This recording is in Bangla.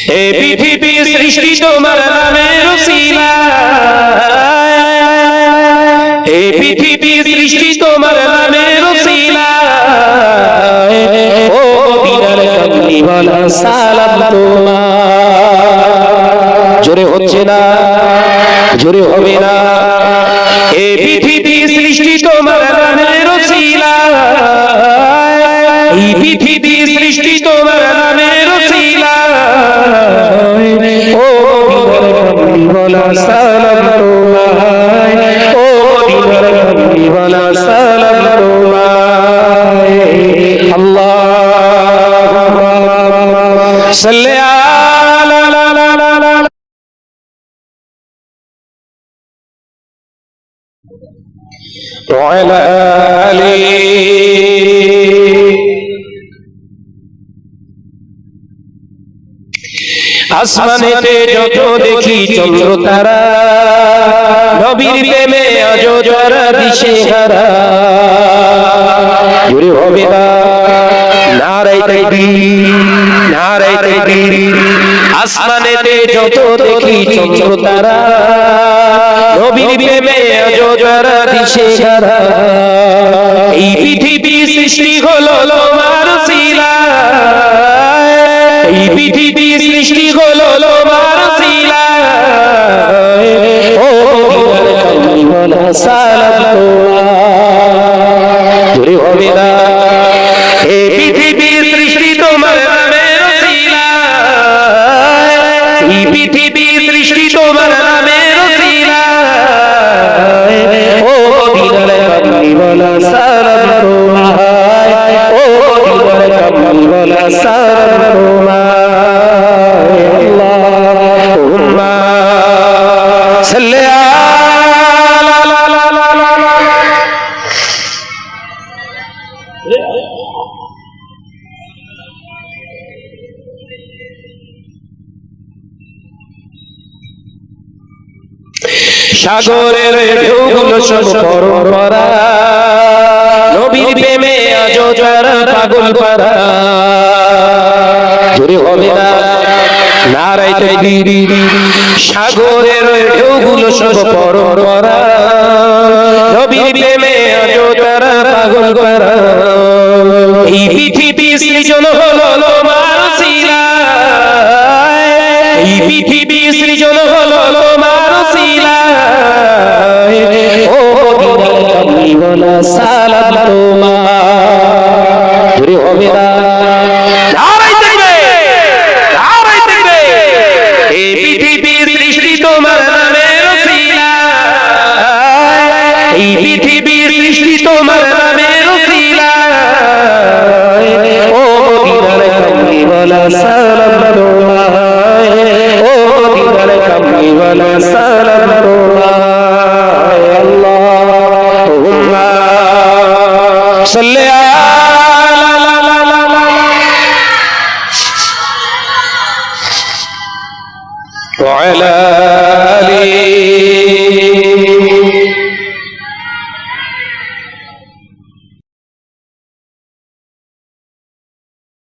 এ পৃথিবী সৃষ্টি তোমার নামের উসিলায়, এ পৃথিবী সৃষ্টি তোমার নামের উসিলায়, ও মদিনার কামলিওয়ালা সালাম তোমার। জোরে হচ্ছে না, জোরে হবে না। এ পৃথিবী সৃষ্টি তোমার নামের উসিলায়, এই পৃথিবী সৃষ্টি তোমার নামের উসিলায়, ও মদিনার কামলিওয়ালা সালাম তোমায়, ও মদিনার কামলিওয়ালা সালাম তোমায়। আল্লাহুম্মা সাল্লি আলা ওয়ালা আলি। আসমানেতে যত দেখি চন্দ্র তারা, নবীর প্রেমে আজ যারা দিশেহারা। জোরে হবে না, নারায়ে তাকবীর, নারায়ে তাকবীর। আসমানেতে যত দেখি চন্দ্র তারা, নবীর প্রেমে আজ যারা দিশেহারা। এই পৃথিবী সৃষ্টি হলো তোমার উসিলায়, এই পৃথিবী সৃষ্টি হলো তোমার উসিলায়, ও মদিনার কামলিওয়ালা সালাম তোমার। জোরে হবে না। এই পৃথিবী সৃষ্টি তোমার নামের উসিলায়, এই পৃথিবী সৃষ্টি তোমার নামের উসিলায়, ও মদিনার কামলিওয়ালা সালাম তোমার, ও মদিনার কামলিওয়ালা সালাম তোমার। আল্লাহুম্মা সাল্লি সাগরের ঢেউগুলো সব পরম্পরা, নবীর প্রেমে আজ যারা পাগল পারা। জোরে হবে না, নারায়ে তাকবীর। সাগরের ঢেউগুলো সব পরম্পরা, নবীর প্রেমে আজ যারা পাগল পারা। এই পৃথিবী সৃজন হলো তোমার উসিলায়, এই পৃথিবী সৃজন হলো তোমার উসিলায়, ও মদিনার কামলিওয়ালা সালাম তোমার। জোরে হবে না, নারায়ে তাকবীর, নারায়ে তাকবীর। এই পৃথিবী সৃষ্টি তোমার নামের উসিলায়, এই পৃথিবী সৃষ্টি তোমার নামের উসিলায়, ও মদিনার কামলিওয়ালা সালাম তোমায়, ও মদিনার কামলিওয়ালা সালাম তোমায়। আল্লাহুম্মা সাল্লি ওয়ালা আলি।